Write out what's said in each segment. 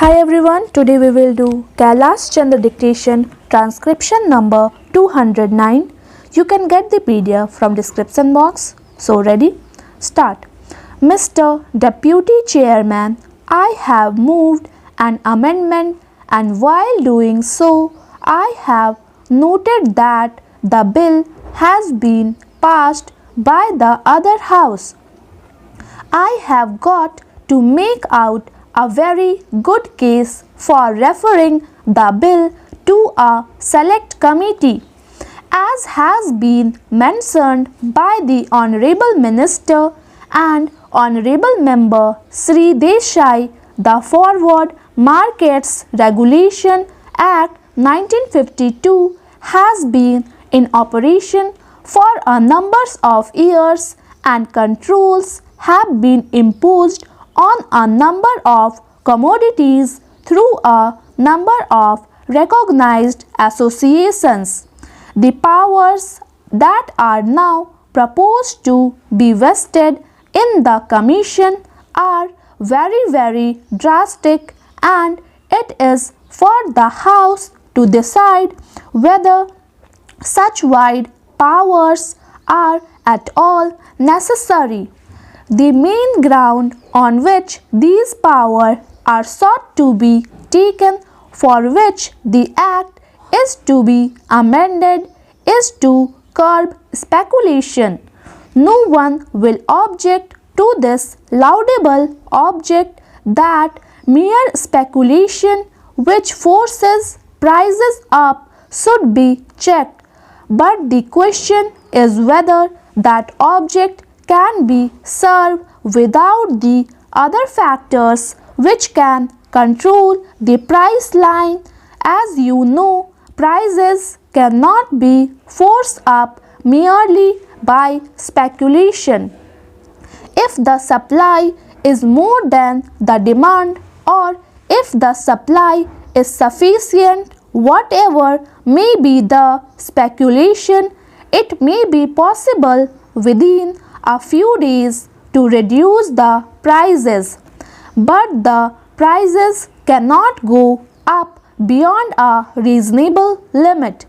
Hi everyone, today we will do Kailash Chandra dictation transcription number 209. You can get the PDF from description box. So ready? Start. Mr. Deputy Chairman, I have moved an amendment and while doing so, I have noted that the bill has been passed by the other house. I have got to make out a very good case for referring the bill to a select committee. As has been mentioned by the Honorable Minister and Honorable Member Sri Desai, the Forward Markets Regulation Act 1952 has been in operation for a number of years and controls have been imposed on a number of commodities through a number of recognized associations. The powers that are now proposed to be vested in the Commission are very drastic, and it is for the House to decide whether such wide powers are at all necessary. The main ground on which these powers are sought to be taken, for which the Act is to be amended, is to curb speculation. No one will object to this laudable object that mere speculation which forces prices up should be checked, but the question is whether that object can be served without the other factors which can control the price line. As you know, prices cannot be forced up merely by speculation. If the supply is more than the demand, or if the supply is sufficient, whatever may be the speculation, it may be possible within a few days to reduce the prices, but the prices cannot go up beyond a reasonable limit.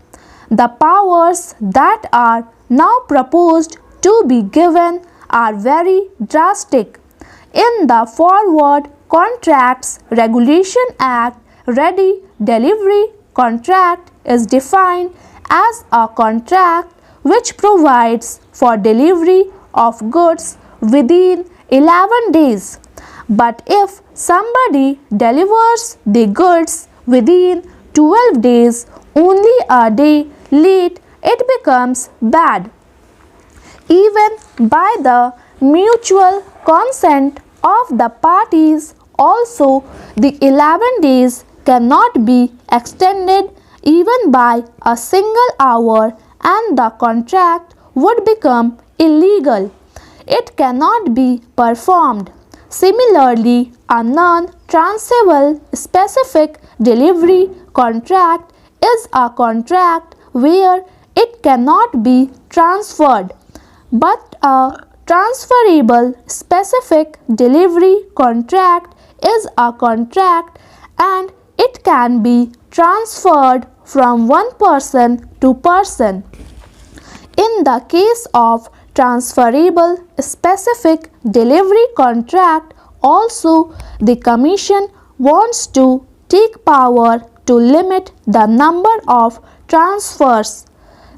The powers that are now proposed to be given are very drastic. In the Forward Contracts Regulation Act, ready delivery contract is defined as a contract which provides for delivery of goods within 11 days. But if somebody delivers the goods within 12 days, only a day late, it becomes bad. Even by the mutual consent of the parties, also the 11 days cannot be extended even by a single hour, and the contract would become illegal. It cannot be performed. Similarly, a non-transferable specific delivery contract is a contract where it cannot be transferred, but a transferable specific delivery contract is a contract and it can be transferred from one person to person. In the case of transferable specific delivery contract, also the Commission wants to take power to limit the number of transfers.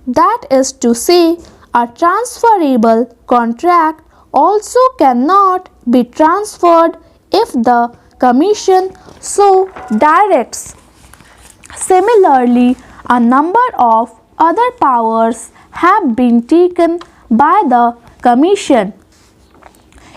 That is to say, a transferable contract also cannot be transferred if the Commission so directs. Similarly, a number of other powers have been taken by the Commission.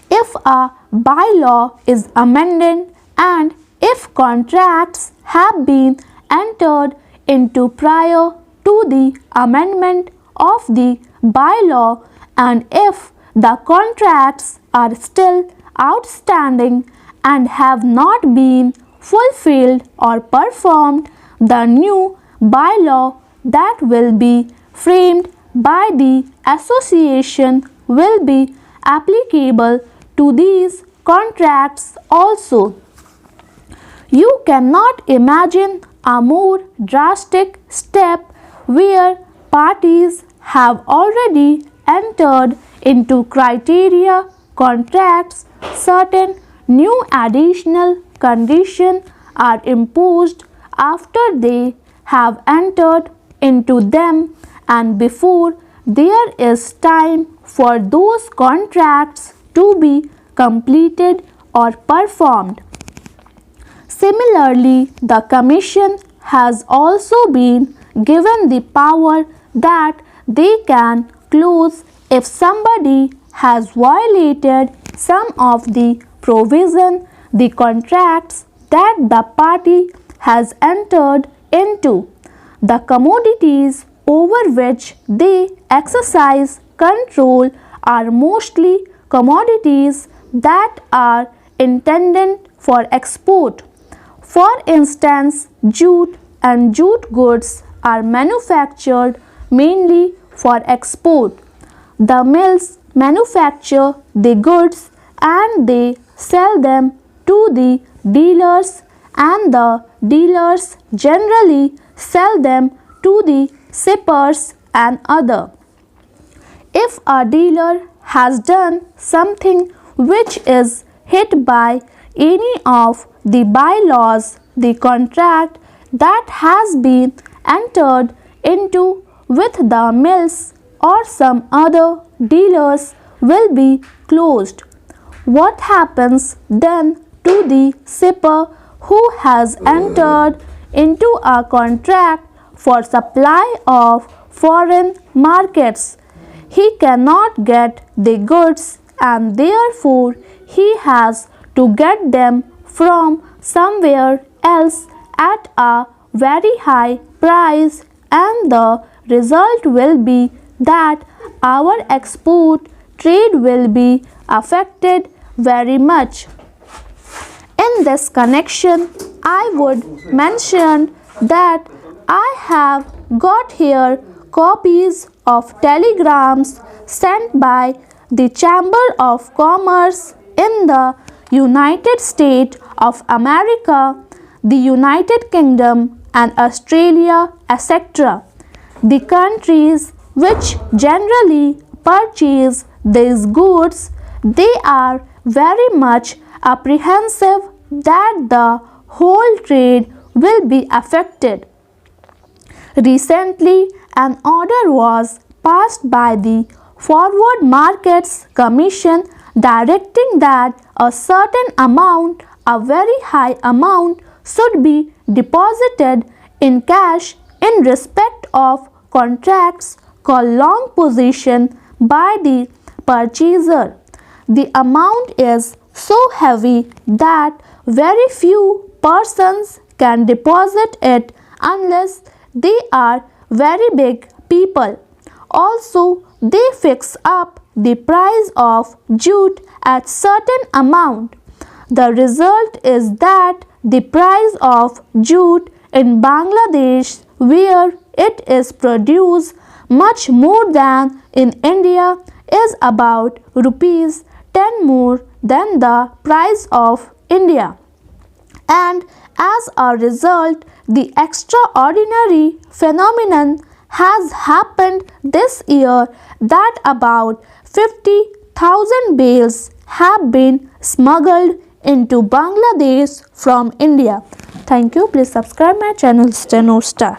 If a bylaw is amended and if contracts have been entered into prior to the amendment of the bylaw, and if the contracts are still outstanding and have not been fulfilled or performed, the new bylaw that will be framed by the association will be applicable to these contracts also. You cannot imagine a more drastic step where parties have already entered into criteria contracts. Certain new additional conditions are imposed after they have entered into them and before there is time for those contracts to be completed or performed. Similarly, the Commission has also been given the power that they can close if somebody has violated some of the provision the contracts that the party has entered into. The commodities over which they exercise control are mostly commodities that are intended for export. For instance, jute and jute goods are manufactured mainly for export. The mills manufacture the goods and they sell them to the dealers, and the dealers generally sell them to the shippers and other. If a dealer has done something which is hit by any of the bylaws, the contract that has been entered into with the mills or some other dealers will be closed. What happens then to the shipper who has entered into a contract for supply of foreign markets? He cannot get the goods and therefore he has to get them from somewhere else at a very high price, and the result will be that our export trade will be affected very much. In this connection, I would mention that I have got here copies of telegrams sent by the Chamber of Commerce in the United States of America, the United Kingdom and Australia, etc. The countries which generally purchase these goods, they are very much apprehensive that the whole trade will be affected. Recently, an order was passed by the Forward Markets Commission directing that a certain amount, a very high amount, should be deposited in cash in respect of contracts called long position by the purchaser. The amount is so heavy that very few persons can deposit it unless they are very big people. Also, they fix up the price of jute at certain amount. The result is that the price of jute in Bangladesh, where it is produced much more than in India, is about rupees 10 more than the price of India. And as a result, the extraordinary phenomenon has happened this year that about 50,000 bales have been smuggled into Bangladesh from India. Thank you. Please subscribe my channel Steno Star.